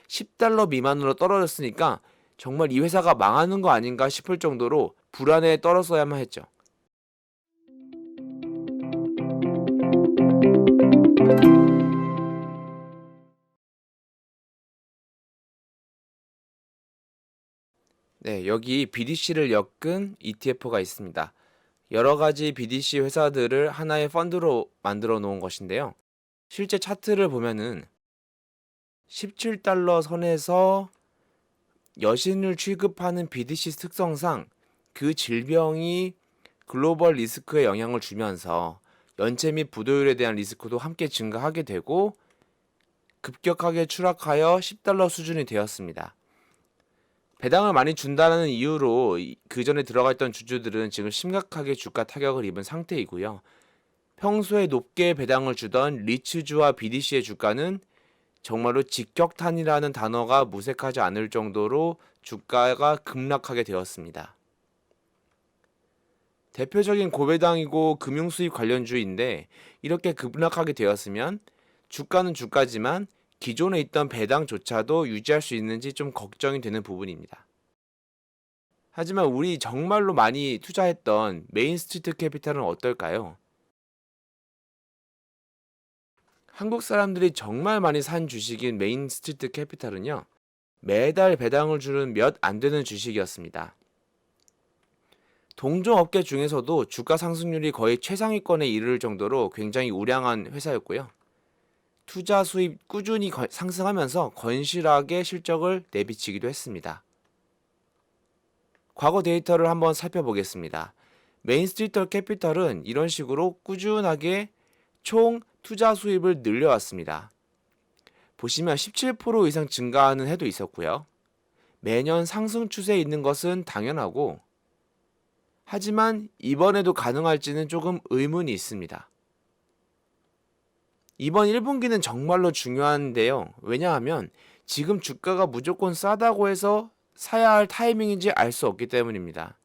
$10 미만으로 떨어졌으니까 정말 이 회사가 망하는 거 아닌가 싶을 정도로 불안에 떨었어야만 했죠. 네, 여기 BDC를 엮은 ETF가 있습니다. 여러 가지 BDC 회사들을 하나의 펀드로 만들어 놓은 것인데요. 실제 차트를 보면은 $17 선에서 여신을 취급하는 BDC 특성상 그 질병이 글로벌 리스크에 영향을 주면서 연체 및 부도율에 대한 리스크도 함께 증가하게 되고 급격하게 추락하여 $10 수준이 되었습니다. 배당을 많이 준다는 이유로 그 전에 들어가 있던 주주들은 지금 심각하게 주가 타격을 입은 상태이고요. 평소에 높게 배당을 주던 리츠주와 BDC의 주가는 정말로 직격탄이라는 단어가 무색하지 않을 정도로 주가가 급락하게 되었습니다. 대표적인 고배당이고 금융수입 관련주인데 이렇게 급락하게 되었으면 주가는 주가지만 기존에 있던 배당조차도 유지할 수 있는지 좀 걱정이 되는 부분입니다. 하지만 우리 정말로 많이 투자했던 메인스트리트 캐피탈은 어떨까요? 한국 사람들이 정말 많이 산 주식인 메인스트리트 캐피탈은요, 매달 배당을 주는 몇 안 되는 주식이었습니다. 동종업계 중에서도 주가 상승률이 거의 최상위권에 이를 정도로 굉장히 우량한 회사였고요. 투자 수입 꾸준히 상승하면서 건실하게 실적을 내비치기도 했습니다. 과거 데이터를 한번 살펴보겠습니다. 메인스트리트 캐피털은 이런 식으로 꾸준하게 총 투자 수입을 늘려왔습니다. 보시면 17% 이상 증가하는 해도 있었고요. 매년 상승 추세에 있는 것은 당연하고, 하지만 이번에도 가능할지는 조금 의문이 있습니다. 이번 1분기는 정말로 중요한데요. 왜냐하면 지금 주가가 무조건 싸다고 해서 사야 할 타이밍인지 알 수 없기 때문입니다.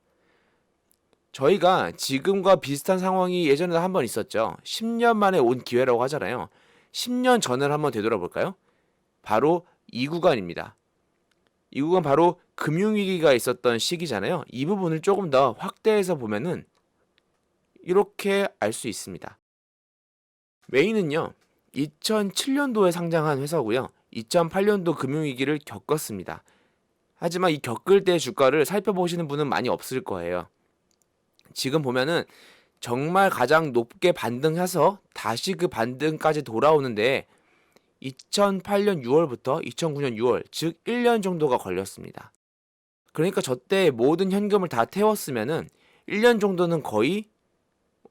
저희가 지금과 비슷한 상황이 예전에 한번 있었죠. 10년 만에 온 기회라고 하잖아요. 10년 전을 한번 되돌아볼까요? 바로 이 구간입니다. 이 구간 바로 금융위기가 있었던 시기잖아요. 이 부분을 조금 더 확대해서 보면은 이렇게 알 수 있습니다. 메인은요, 2007년도에 상장한 회사고요. 2008년도 금융위기를 겪었습니다. 하지만 이 겪을 때 주가를 살펴보시는 분은 많이 없을 거예요. 지금 보면은 정말 가장 높게 반등해서 다시 그 반등까지 돌아오는데 2008년 6월부터 2009년 6월, 즉 1년 정도가 걸렸습니다. 그러니까 저때 모든 현금을 다 태웠으면은 1년 정도는 거의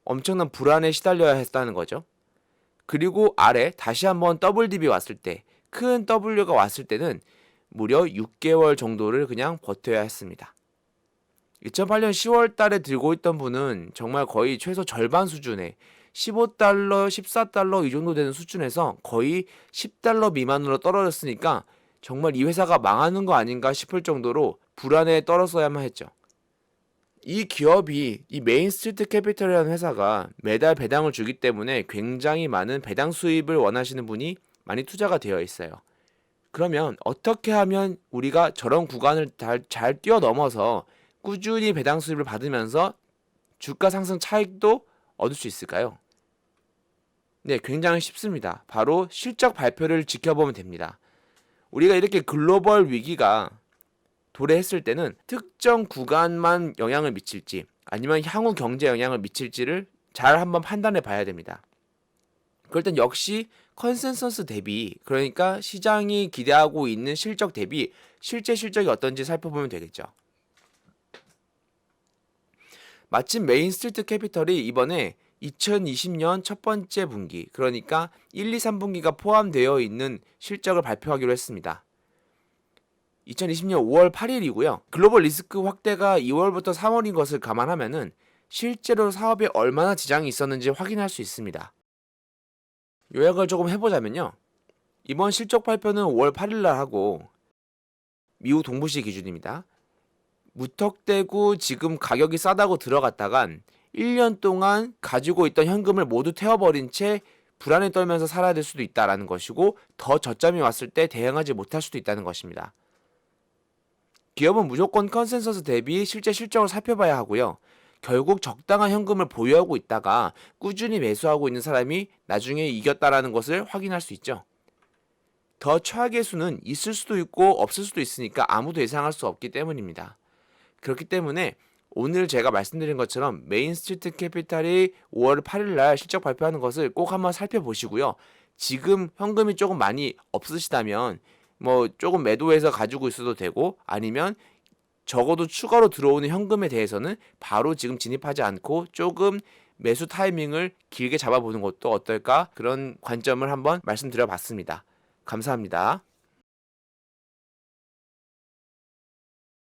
엄청난 불안에 시달려야 했다는 거죠. 그리고 아래 다시 한번 더블 딥이 왔을 때, 큰 W가 왔을 때는 무려 6개월 정도를 그냥 버텨야 했습니다. 2008년 10월 달에 들고 있던 분은 정말 거의 최소 절반 수준의 $15, $14 이 정도 되는 수준에서 거의 $10 미만으로 떨어졌으니까 정말 이 회사가 망하는 거 아닌가 싶을 정도로 불안에 떨었어야만 했죠. 이 기업이, 이 메인스트리트 캐피털이라는 회사가 매달 배당을 주기 때문에 굉장히 많은 배당 수입을 원하시는 분이 많이 투자가 되어 있어요. 그러면 어떻게 하면 우리가 저런 구간을 잘 뛰어넘어서 꾸준히 배당 수입을 받으면서 주가 상승 차익도 얻을 수 있을까요? 네, 굉장히 쉽습니다. 바로 실적 발표를 지켜보면 됩니다. 우리가 이렇게 글로벌 위기가 도래했을 때는 특정 구간만 영향을 미칠지 아니면 향후 경제 영향을 미칠지를 잘 한번 판단해 봐야 됩니다. 그럴 땐 역시 컨센서스 대비, 그러니까 시장이 기대하고 있는 실적 대비 실제 실적이 어떤지 살펴보면 되겠죠. 마침 메인스트리트 캐피털이 이번에 2020년 첫 번째 분기, 그러니까 1, 2, 3분기가 포함되어 있는 실적을 발표하기로 했습니다. 2020년 5월 8일이고요. 글로벌 리스크 확대가 2월부터 3월인 것을 감안하면은 실제로 사업에 얼마나 지장이 있었는지 확인할 수 있습니다. 요약을 조금 해보자면요. 이번 실적 발표는 5월 8일 날 하고 미국 동부시 기준입니다. 무턱대고 지금 가격이 싸다고 들어갔다간 1년 동안 가지고 있던 현금을 모두 태워버린 채 불안에 떨면서 살아야 될 수도 있다라는 것이고 더 저점이 왔을 때 대응하지 못할 수도 있다는 것입니다. 기업은 무조건 컨센서스 대비 실제 실적을 살펴봐야 하고요. 결국 적당한 현금을 보유하고 있다가 꾸준히 매수하고 있는 사람이 나중에 이겼다라는 것을 확인할 수 있죠. 더 최악의 수는 있을 수도 있고 없을 수도 있으니까 아무도 예상할 수 없기 때문입니다. 그렇기 때문에 오늘 제가 말씀드린 것처럼 메인스트리트 캐피탈이 5월 8일 날 실적 발표하는 것을 꼭 한번 살펴보시고요. 지금 현금이 조금 많이 없으시다면 뭐 조금 매도해서 가지고 있어도 되고, 아니면 적어도 추가로 들어오는 현금에 대해서는 바로 지금 진입하지 않고 조금 매수 타이밍을 길게 잡아보는 것도 어떨까, 그런 관점을 한번 말씀드려 봤습니다. 감사합니다.